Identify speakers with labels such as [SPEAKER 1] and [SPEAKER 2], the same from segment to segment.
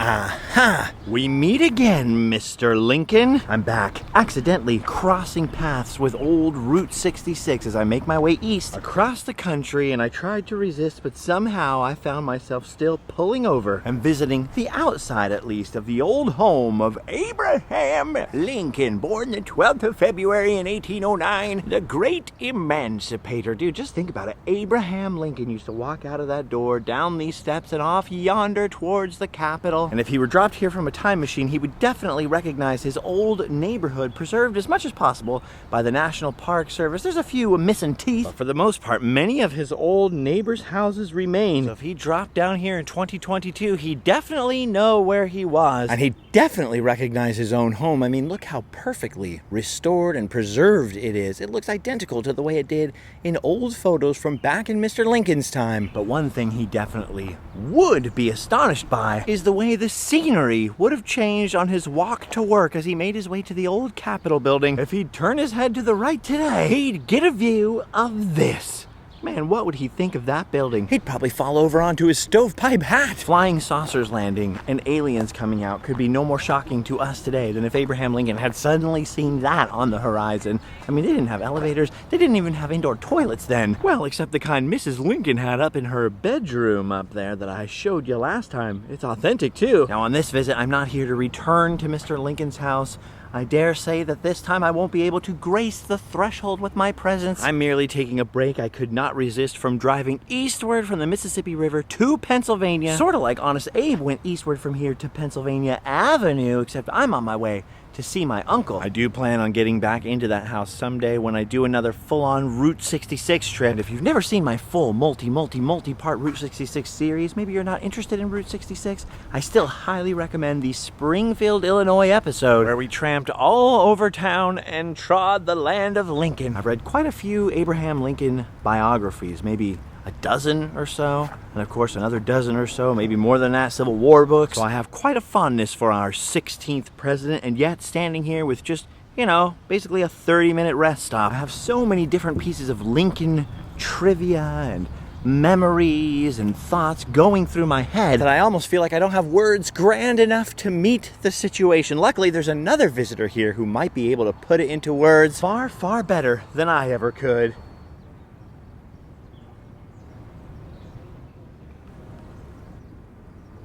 [SPEAKER 1] Aha! We meet again, Mr. Lincoln. I'm back, accidentally crossing paths with old Route 66 as I make my way east across the country, and I tried to resist, but somehow I found myself still pulling over and visiting the outside, at least, of the old home of Abraham Lincoln, born the 12th of February in 1809, the great emancipator. Dude, just think about it. Abraham Lincoln used to walk out of that door, down these steps, and off yonder towards the Capitol. And if he were dropped here from a time machine, he would definitely recognize his old neighborhood, preserved as much as possible by the National Park Service. There's a few missing teeth, but for the most part, many of his old neighbors' houses remain. So if he dropped down here in 2022, he'd definitely know where he was, and he'd definitely recognize his own home. I mean, look how perfectly restored and preserved it is. It looks identical to the way it did in old photos from back in Mr. Lincoln's time. But one thing he definitely would be astonished by is the way the scenery would have changed on his walk to work as he made his way to the old Capitol building. If he'd turn his head to the right today, he'd get a view of this. Man, what would he think of that building? He'd probably fall over onto his stovepipe hat. Flying saucers landing and aliens coming out could be no more shocking to us today than if Abraham Lincoln had suddenly seen that on the horizon. I mean, they didn't have elevators. They didn't even have indoor toilets then. Well, except the kind Mrs. Lincoln had up in her bedroom up there that I showed you last time. It's authentic too. Now on this visit, I'm not here to return to Mr. Lincoln's house. I dare say that this time I won't be able to grace the threshold with my presence. I'm merely taking a break I could not resist from driving eastward from the Mississippi River to Pennsylvania. Sort of like Honest Abe went eastward from here to Pennsylvania Avenue, except I'm on my way to see my uncle. I do plan on getting back into that house someday when I do another full-on Route 66 trip. If you've never seen my full multi-part Route 66 series, maybe you're not interested in Route 66, I still highly recommend the Springfield, Illinois episode where we tramped all over town and trod the land of Lincoln. I've read quite a few Abraham Lincoln biographies, maybe a dozen or so, and of course another dozen or so, maybe more than that, Civil War books. So I have quite a fondness for our 16th president, and yet standing here with just, you know, basically a 30-minute rest stop. I have so many different pieces of Lincoln trivia and memories and thoughts going through my head that I almost feel like I don't have words grand enough to meet the situation. Luckily, there's another visitor here who might be able to put it into words far, far better than I ever could.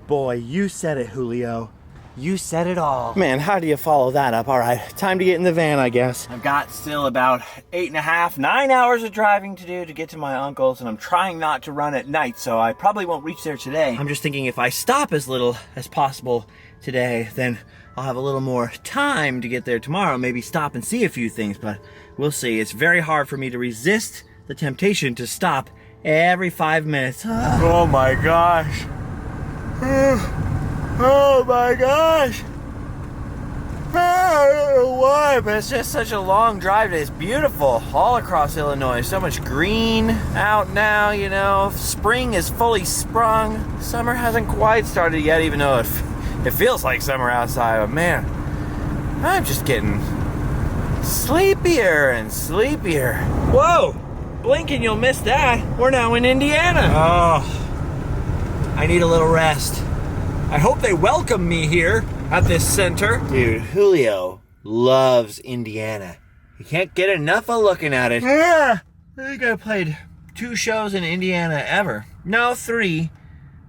[SPEAKER 1] Boy, you said it, Julio. You said it all. Man, how do you follow that up? All right, time to get in the van, I guess. I've got still about 9 hours of driving to do to get to my uncle's, and I'm trying not to run at night, so I probably won't reach there today. I'm just thinking if I stop as little as possible today, then I'll have a little more time to get there tomorrow. Maybe stop and see a few things, but we'll see. It's very hard for me to resist the temptation to stop every 5 minutes. Oh my gosh. Oh my gosh! I don't know why, but it's just such a long drive. It's beautiful all across Illinois. So much green out now, you know. Spring is fully sprung. Summer hasn't quite started yet, even though it feels like summer outside. But man, I'm just getting sleepier and sleepier. Whoa! Blink and you'll miss that. We're now in Indiana. Oh. I need a little rest. I hope they welcome me here at this center. Dude, Julio loves Indiana. He can't get enough of looking at it. Yeah, I think I played 2 shows in Indiana ever. No, 3.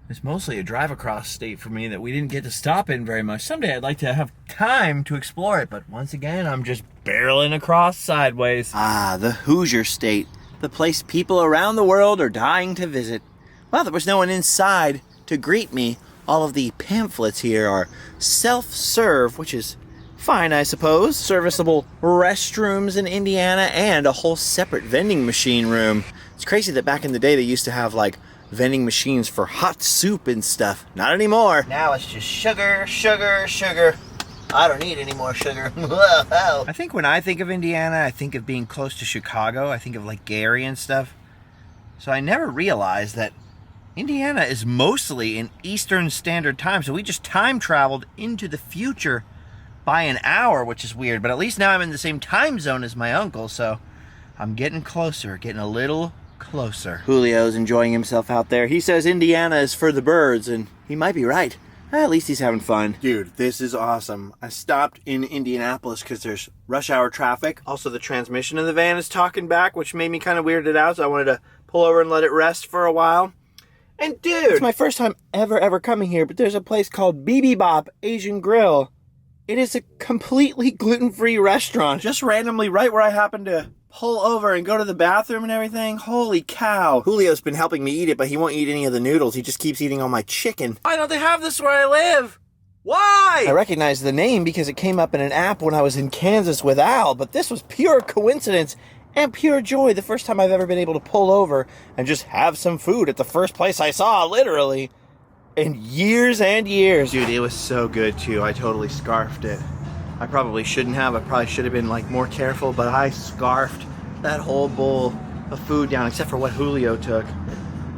[SPEAKER 1] It's mostly a drive across state for me that we didn't get to stop in very much. Someday I'd like to have time to explore it, but once again, I'm just barreling across sideways. Ah, the Hoosier State. The place people around the world are dying to visit. Well, there was no one inside to greet me. All of the pamphlets here are self-serve, which is fine, I suppose. Serviceable restrooms in Indiana and a whole separate vending machine room. It's crazy that back in the day they used to have like vending machines for hot soup and stuff. Not anymore. Now it's just sugar, sugar, sugar. I don't need any more sugar. I think when I think of Indiana, I think of being close to Chicago. I think of like Gary and stuff. So I never realized that Indiana is mostly in Eastern Standard Time, so we just time traveled into the future by an hour, which is weird, but at least now I'm in the same time zone as my uncle, so I'm getting closer, getting a little closer. Julio's enjoying himself out there. He says Indiana is for the birds, and he might be right. At least he's having fun. Dude, this is awesome. I stopped in Indianapolis because there's rush hour traffic. Also, the transmission in the van is talking back, which made me kind of weirded out, so I wanted to pull over and let it rest for a while. And dude, it's my first time ever coming here, but there's a place called BB Bop Asian Grill. It is a completely gluten-free restaurant. Just randomly right where I happen to pull over and go to the bathroom and everything. Holy cow. Julio's been helping me eat it, but he won't eat any of the noodles. He just keeps eating all my chicken. Why don't they have this where I live? Why? I recognize the name because it came up in an app when I was in Kansas with Al, but this was pure coincidence and pure joy. The first time I've ever been able to pull over and just have some food at the first place I saw, literally, in years and years. Dude, it was so good too. I totally scarfed it. I probably shouldn't have. I probably should have been like more careful, but I scarfed that whole bowl of food down, except for what Julio took.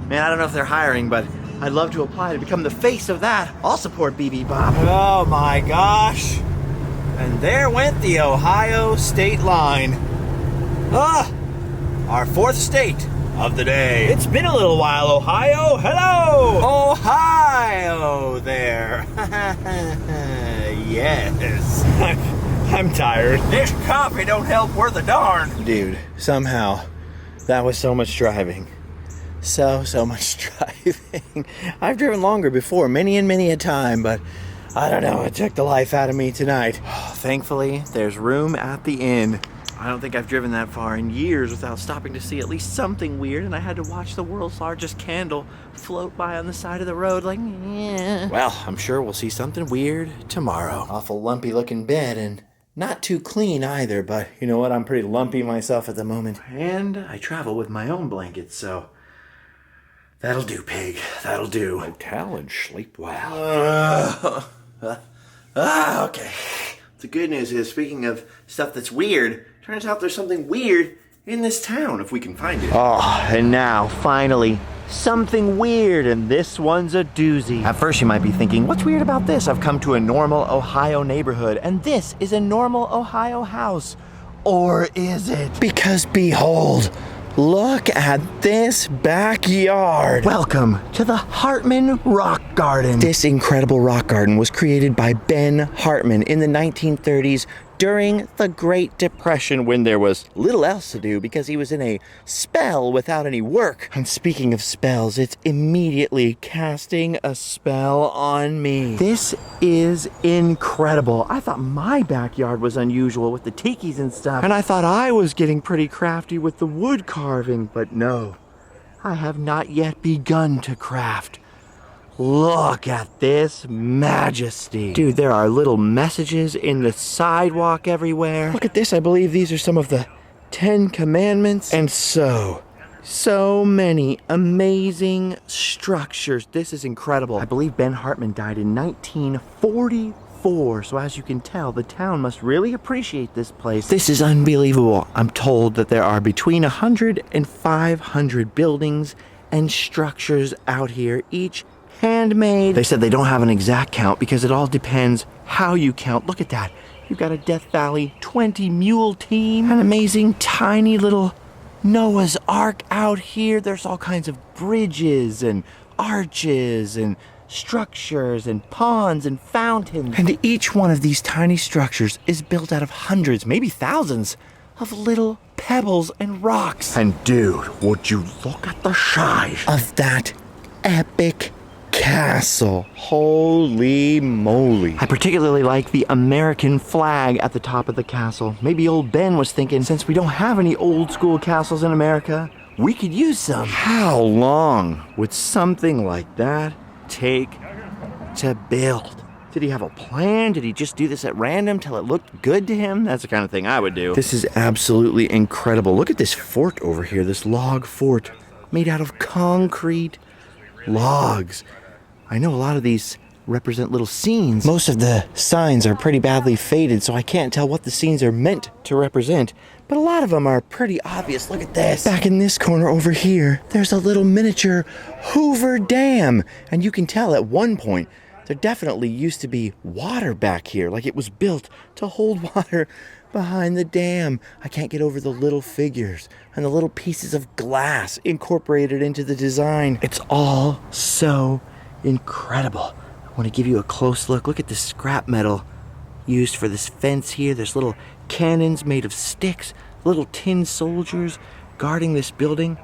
[SPEAKER 1] Man, I don't know if they're hiring, but I'd love to apply to become the face of that. I'll support BB Bop. Oh my gosh. And there went the Ohio state line. Our fourth state of the day. It's been a little while, Ohio. Hello! Ohio there. Yes. I'm tired. This coffee don't help worth a darn. Dude, somehow, that was so much driving. So much driving. I've driven longer before, many and many a time, but I don't know, it took the life out of me tonight. Thankfully, there's room at the inn. I don't think I've driven that far in years without stopping to see at least something weird, and I had to watch the world's largest candle float by on the side of the road like, yeah. Well, I'm sure we'll see something weird tomorrow. Awful lumpy looking bed and not too clean either, but you know what? I'm pretty lumpy myself at the moment. And I travel with my own blankets, so that'll do, pig. That'll do. Hotel and sleep well. Okay. The good news is, speaking of stuff that's weird, turns out there's something weird in this town, if we can find it. Oh, and now, finally, something weird, and this one's a doozy. At first you might be thinking, what's weird about this? I've come to a normal Ohio neighborhood, and this is a normal Ohio house. Or is it? Because behold, look at this backyard. Welcome to the Hartman Rock Garden. This incredible rock garden was created by Ben Hartman in the 1930s during the Great Depression, when there was little else to do because he was in a spell without any work. And speaking of spells, it's immediately casting a spell on me. This is incredible. I thought my backyard was unusual with the tikis and stuff, and I thought I was getting pretty crafty with the wood carving, but no, I have not yet begun to craft. Look at this majesty. Dude, there are little messages in the sidewalk everywhere. Look at this. I believe these are some of the 10 Commandments. And so many amazing structures. This is incredible. I believe Ben Hartman died in 1944. So as you can tell, the town must really appreciate this place. This is unbelievable. I'm told that there are between 100 and 500 buildings and structures out here, each handmade. They said they don't have an exact count because it all depends how you count. Look at that. You've got a Death Valley 20 mule team. An amazing tiny little Noah's Ark out here. There's all kinds of bridges and arches and structures and ponds and fountains. And each one of these tiny structures is built out of hundreds, maybe thousands, of little pebbles and rocks. And dude, would you look at the size of that epic castle. Holy moly. I particularly like the American flag at the top of the castle. Maybe old Ben was thinking, since we don't have any old school castles in America, we could use some. How long would something like that take to build? Did he have a plan? Did he just do this at random till it looked good to him? That's the kind of thing I would do. This is absolutely incredible. Look at this fort over here, this log fort made out of concrete logs. I know a lot of these represent little scenes. Most of the signs are pretty badly faded, so I can't tell what the scenes are meant to represent, but a lot of them are pretty obvious. Look at this. Back in this corner over here, there's a little miniature Hoover Dam, and you can tell at one point there definitely used to be water back here, like it was built to hold water behind the dam. I can't get over the little figures and the little pieces of glass incorporated into the design. It's all so incredible. I want to give you a close look. Look at the scrap metal used for this fence here. There's little cannons made of sticks, little tin soldiers guarding this building.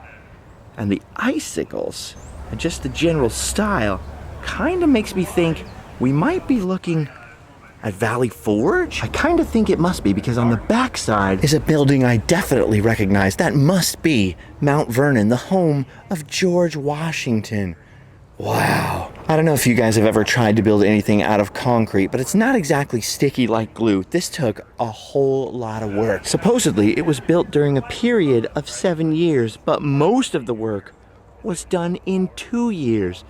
[SPEAKER 1] And the icicles and just the general style kind of makes me think we might be looking at Valley Forge? I kind of think it must be, because on the backside is a building I definitely recognize. That must be Mount Vernon, the home of George Washington. Wow. I don't know if you guys have ever tried to build anything out of concrete, but it's not exactly sticky like glue. This took a whole lot of work. Supposedly, it was built during a period of 7 years, but most of the work was done in 2 years,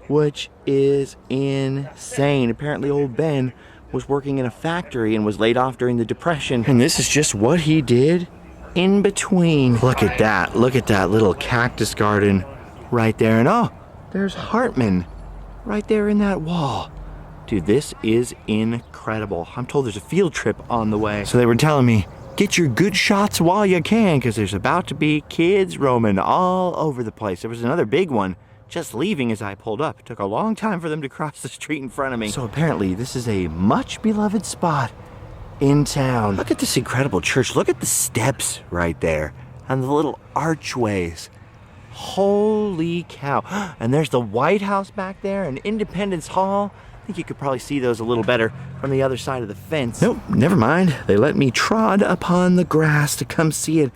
[SPEAKER 1] which is insane. Apparently, old Ben was working in a factory and was laid off during the Depression, and this is just what he did in between. Look at that. Look at that little cactus garden right there. And oh, there's Hartman right there in that wall. Dude, this is incredible. I'm told there's a field trip on the way. So they were telling me, get your good shots while you can, because there's about to be kids roaming all over the place. There was another big one just leaving as I pulled up. It took a long time for them to cross the street in front of me. So apparently this is a much beloved spot in town. Look at this incredible church. Look at the steps right there and the little archways. Holy cow. And there's the White House back there and Independence Hall. I think you could probably see those a little better from the other side of the fence. Nope, never mind. They let me trod upon the grass to come see it.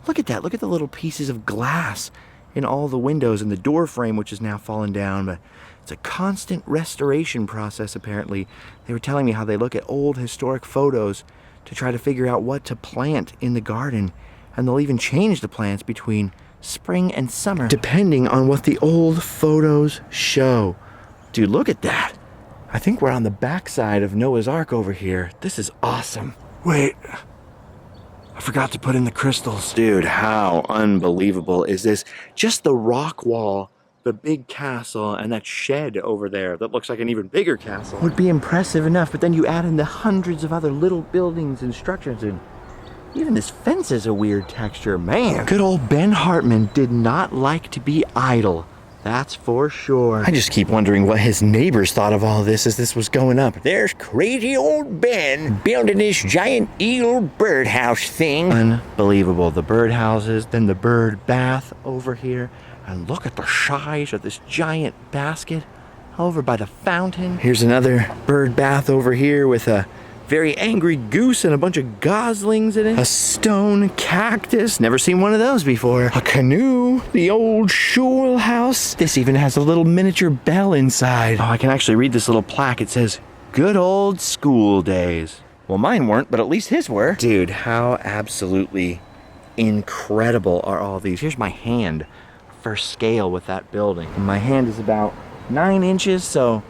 [SPEAKER 1] Look at that. Look at the little pieces of glass in all the windows and the door frame, which is now fallen down. But it's a constant restoration process, apparently. They were telling me how they look at old historic photos to try to figure out what to plant in the garden. And they'll even change the plants between spring and summer, depending on what the old photos show. Dude, look at that. I think we're on the backside of Noah's Ark over here. This is awesome. Wait, I forgot to put in the crystals. Dude, how unbelievable is this? Just the rock wall, the big castle, and that shed over there that looks like an even bigger castle would be impressive enough, but then you add in the hundreds of other little buildings and structures, and even this fence is a weird texture. Man, good old Ben Hartman did not like to be idle. That's for sure. I just keep wondering what his neighbors thought of all this as this was going up. There's crazy old Ben building this giant eel birdhouse thing. Unbelievable. The birdhouses, then the bird bath over here. And look at the size of this giant basket over by the fountain. Here's another bird bath over here with a very angry goose and a bunch of goslings in it. A stone cactus. Never seen one of those before. A canoe. The old shul house. This even has a little miniature bell inside. Oh, I can actually read this little plaque. It says, "Good old school days." Well, mine weren't, but at least his were. Dude, how absolutely incredible are all these. Here's my hand for scale with that building. And my hand is about 9 inches, so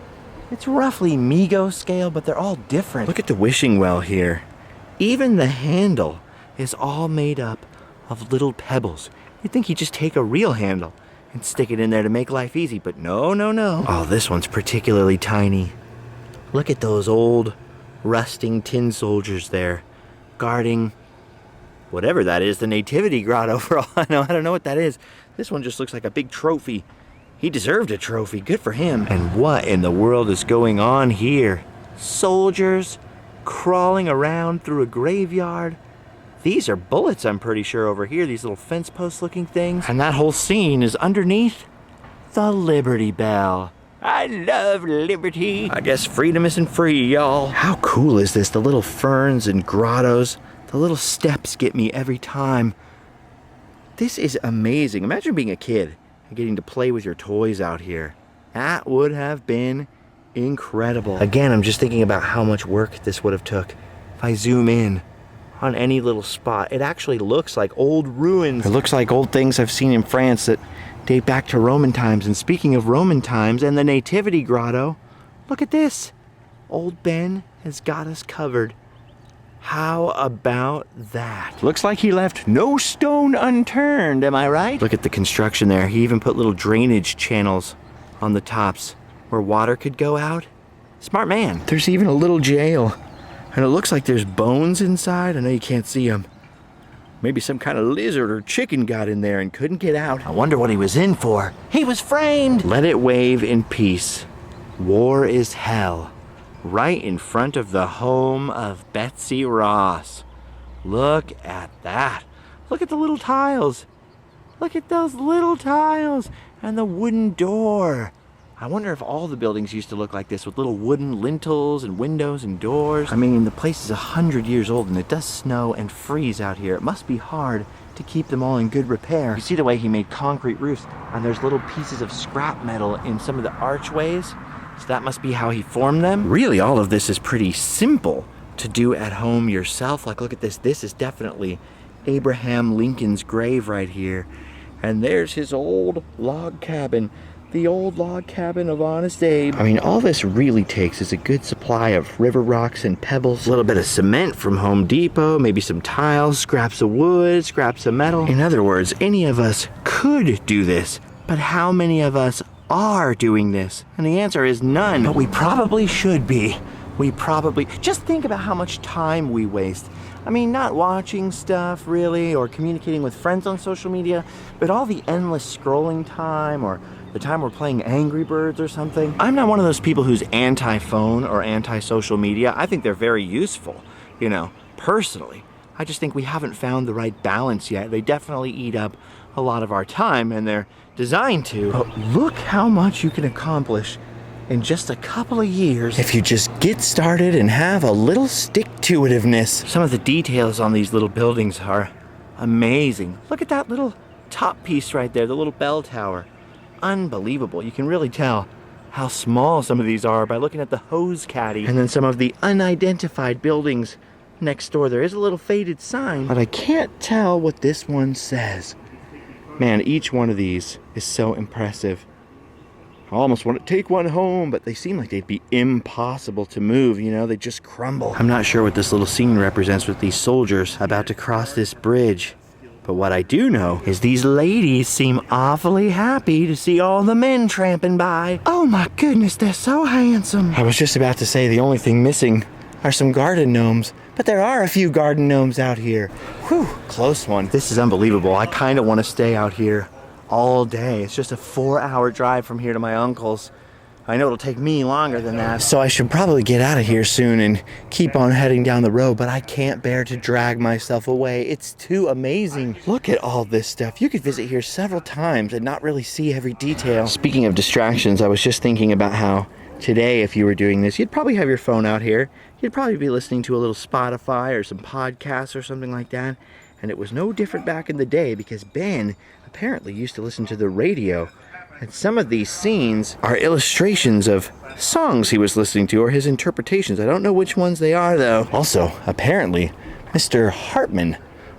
[SPEAKER 1] it's roughly Mego scale, but they're all different. Look at the wishing well here. Even the handle is all made up of little pebbles. You'd think he'd just take a real handle and stick it in there to make life easy, but no, no, no. Oh, this one's particularly tiny. Look at those old rusting tin soldiers there, guarding whatever that is, the nativity grotto for all I know. I don't know what that is. This one just looks like a big trophy. He deserved a trophy. Good for him. And what in the world is going on here? Soldiers crawling around through a graveyard. These are bullets, I'm pretty sure, over here. These little fence post looking things. And that whole scene is underneath the Liberty Bell. I love liberty. I guess freedom isn't free, y'all. How cool is this? The little ferns and grottos. The little steps get me every time. This is amazing. Imagine being a kid and getting to play with your toys out here. That would have been incredible. Again, I'm just thinking about how much work this would have took. If I zoom in on any little spot, it actually looks like old ruins. It looks like old things I've seen in France that date back to Roman times. And speaking of Roman times and the Nativity Grotto, look at this. Old Ben has got us covered. How about that? Looks like he left no stone unturned, am I right? Look at the construction there. He even put little drainage channels on the tops where water could go out. Smart man. There's even a little jail. And it looks like there's bones inside. I know you can't see them. Maybe some kind of lizard or chicken got in there and couldn't get out. I wonder what he was in for. He was framed. Let it wave in peace. War is hell. Right in front of the home of Betsy Ross. Look at that. Look at the little tiles. Look at those little tiles and the wooden door. I wonder if all the buildings used to look like this with little wooden lintels and windows and doors. I mean, the place is 100 years old and it does snow and freeze out here. It must be hard to keep them all in good repair. You see the way he made concrete roofs, and there's little pieces of scrap metal in some of the archways. So that must be how he formed them. Really, all of this is pretty simple to do at home yourself. Like, look at this. This is definitely Abraham Lincoln's grave right here. And there's his old log cabin. The old log cabin of Honest Abe. I mean, all this really takes is a good supply of river rocks and pebbles, a little bit of cement from Home Depot, maybe some tiles, scraps of wood, scraps of metal. In other words, any of us could do this, but how many of us are doing this? And the answer is none. But we probably should be. Just think about how much time we waste. I mean, not watching stuff really, or communicating with friends on social media, but all the endless scrolling time, or the time we're playing Angry Birds or something. I'm not one of those people who's anti-phone or anti-social media. I think they're very useful, you know, personally. I just think we haven't found the right balance yet. They definitely eat up a lot of our time, and they're designed to. But look how much you can accomplish in just a couple of years if you just get started and have a little stick-to-itiveness. Some of the details on these little buildings are amazing. Look at that little top piece right there, the little bell tower. Unbelievable. You can really tell how small some of these are by looking at the hose caddy. And then some of the unidentified buildings next door. There is a little faded sign, but I can't tell what this one says. Man, each one of these is so impressive. I almost want to take one home, but they seem like they'd be impossible to move, you know, they just crumble. I'm not sure what this little scene represents with these soldiers about to cross this bridge. But what I do know is these ladies seem awfully happy to see all the men tramping by. Oh my goodness, they're so handsome. I was just about to say the only thing missing are some garden gnomes, but there are a few garden gnomes out here. Whew, close one. This is unbelievable. I kind of want to stay out here all day. It's just a 4-hour drive from here to my uncle's. I know it'll take me longer than that, so I should probably get out of here soon and keep on heading down the road, but I can't bear to drag myself away. It's too amazing. Look at all this stuff. You could visit here several times and not really see every detail. Speaking of distractions, I was just thinking about how today, if you were doing this, you'd probably have your phone out here. You'd probably be listening to a little Spotify or some podcasts or something like that. And it was no different back in the day because Ben apparently used to listen to the radio. And some of these scenes are illustrations of songs he was listening to or his interpretations. I don't know which ones they are, though. Also, apparently, Mr. Hartman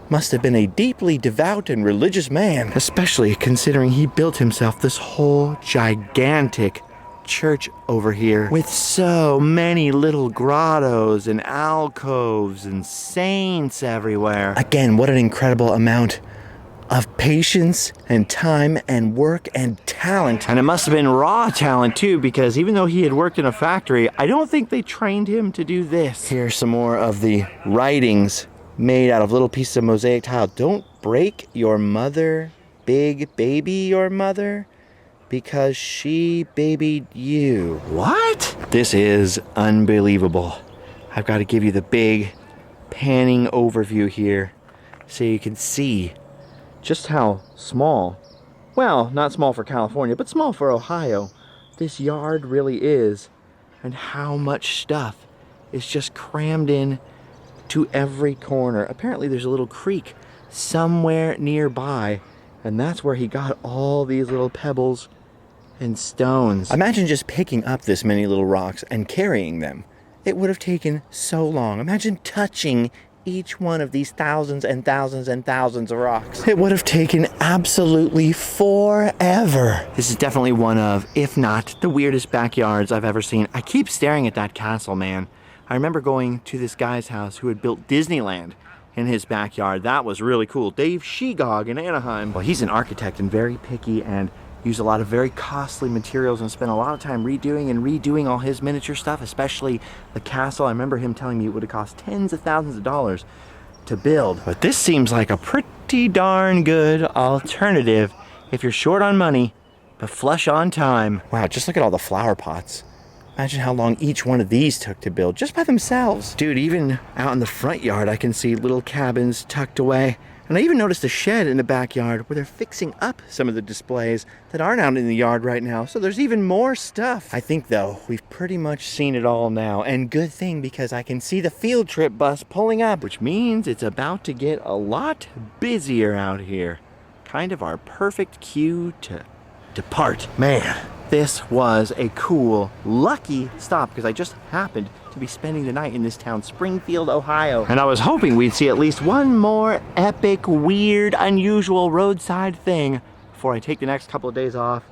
[SPEAKER 1] must have been a deeply devout and religious man, especially considering he built himself this whole gigantic church over here with so many little grottos and alcoves and saints everywhere. Again, what an incredible amount of patience and time and work and talent. And it must have been raw talent too, because even though he had worked in a factory, I don't think they trained him to do this. Here's some more of the writings made out of little pieces of mosaic tile. Don't break your mother, big baby your mother, because she babied you. What? This is unbelievable. I've got to give you the big panning overview here so you can see just how small, well, not small for California, but small for Ohio, this yard really is, and how much stuff is just crammed in to every corner. Apparently there's a little creek somewhere nearby, and that's where he got all these little pebbles and stones. Imagine just picking up this many little rocks and carrying them. It would have taken so long. Imagine touching each one of these thousands and thousands and thousands of rocks. It would have taken absolutely forever. This is definitely one of, if not the weirdest backyards I've ever seen. I keep staring at that castle, man. I remember going to this guy's house who had built Disneyland in his backyard. That was really cool. Dave Shegog in Anaheim. Well, he's an architect and very picky and used a lot of very costly materials and spent a lot of time redoing all his miniature stuff, especially the castle. I remember him telling me it would have cost tens of thousands of dollars to build. But this seems like a pretty darn good alternative if you're short on money, but flush on time. Wow, just look at all the flower pots Imagine how long each one of these took to build, just by themselves. Dude, even out in the front yard, I can see little cabins tucked away. And I even noticed a shed in the backyard where they're fixing up some of the displays that aren't out in the yard right now. So there's even more stuff. I think, though, we've pretty much seen it all now. And good thing, because I can see the field trip bus pulling up, which means it's about to get a lot busier out here. Kind of our perfect cue to depart. Man, this was a cool, lucky stop, because I just happened to be spending the night in this town, Springfield, Ohio. And I was hoping we'd see at least one more epic, weird, unusual roadside thing before I take the next couple of days off,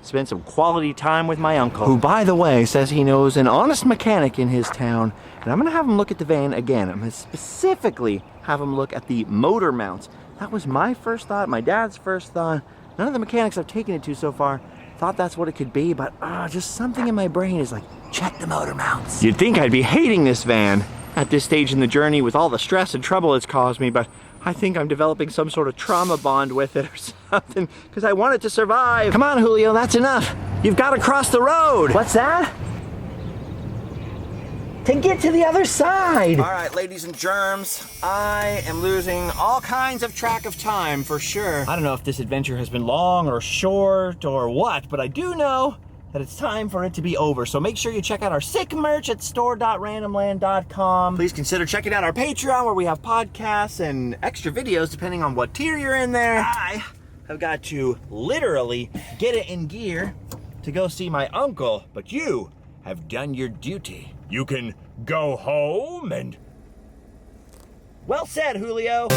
[SPEAKER 1] spend some quality time with my uncle, who, by the way, says he knows an honest mechanic in his town. And I'm gonna have him look at the van again. I'm gonna specifically have him look at the motor mounts. That was my first thought, my dad's first thought. None of the mechanics I've taken it to so far thought that's what it could be, but just something in my brain is like, check the motor mounts. You'd think I'd be hating this van at this stage in the journey with all the stress and trouble it's caused me, but I think I'm developing some sort of trauma bond with it or something, because I want it to survive. Come on, Julio, that's enough. You've got to cross the road. What's that? To get to the other side. All right, ladies and germs, I am losing all kinds of track of time for sure. I don't know if this adventure has been long or short or what, but I do know that it's time for it to be over. So make sure you check out our sick merch at store.randomland.com. Please consider checking out our Patreon, where we have podcasts and extra videos depending on what tier you're in there. I have got to literally get it in gear to go see my uncle, but you have done your duty. You can go home and... Well said, Julio.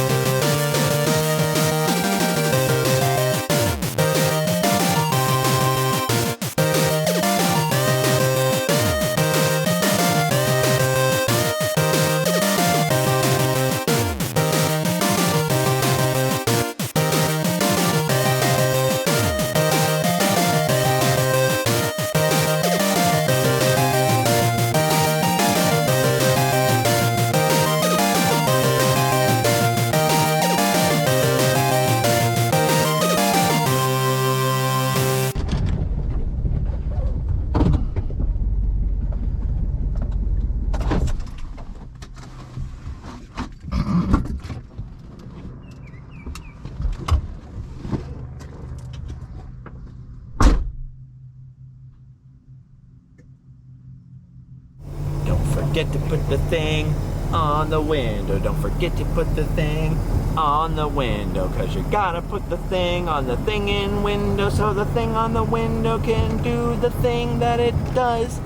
[SPEAKER 1] Forget to put the thing on the window. Don't forget to put the thing on the window, cause you gotta put the thing on the thing in window, so the thing on the window can do the thing that it does.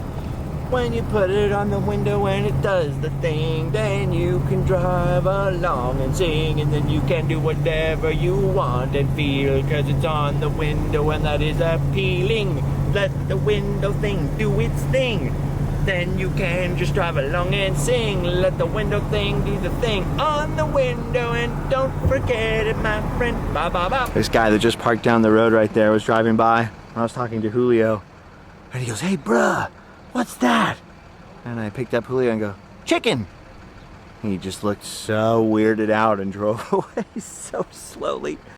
[SPEAKER 1] When you put it on the window and it does the thing, then you can drive along and sing, and then you can do whatever you want and feel, cause it's on the window and that is appealing. Let the window thing do its thing. Then you can just drive along and sing. Let the window thing do the thing on the window, and don't forget it, my friend. Ba ba ba. This guy that just parked down the road right there was driving by when I was talking to Julio, and he goes, "Hey, bruh, what's that?" And I picked up Julio and go, "Chicken." He just looked so weirded out and drove away so slowly.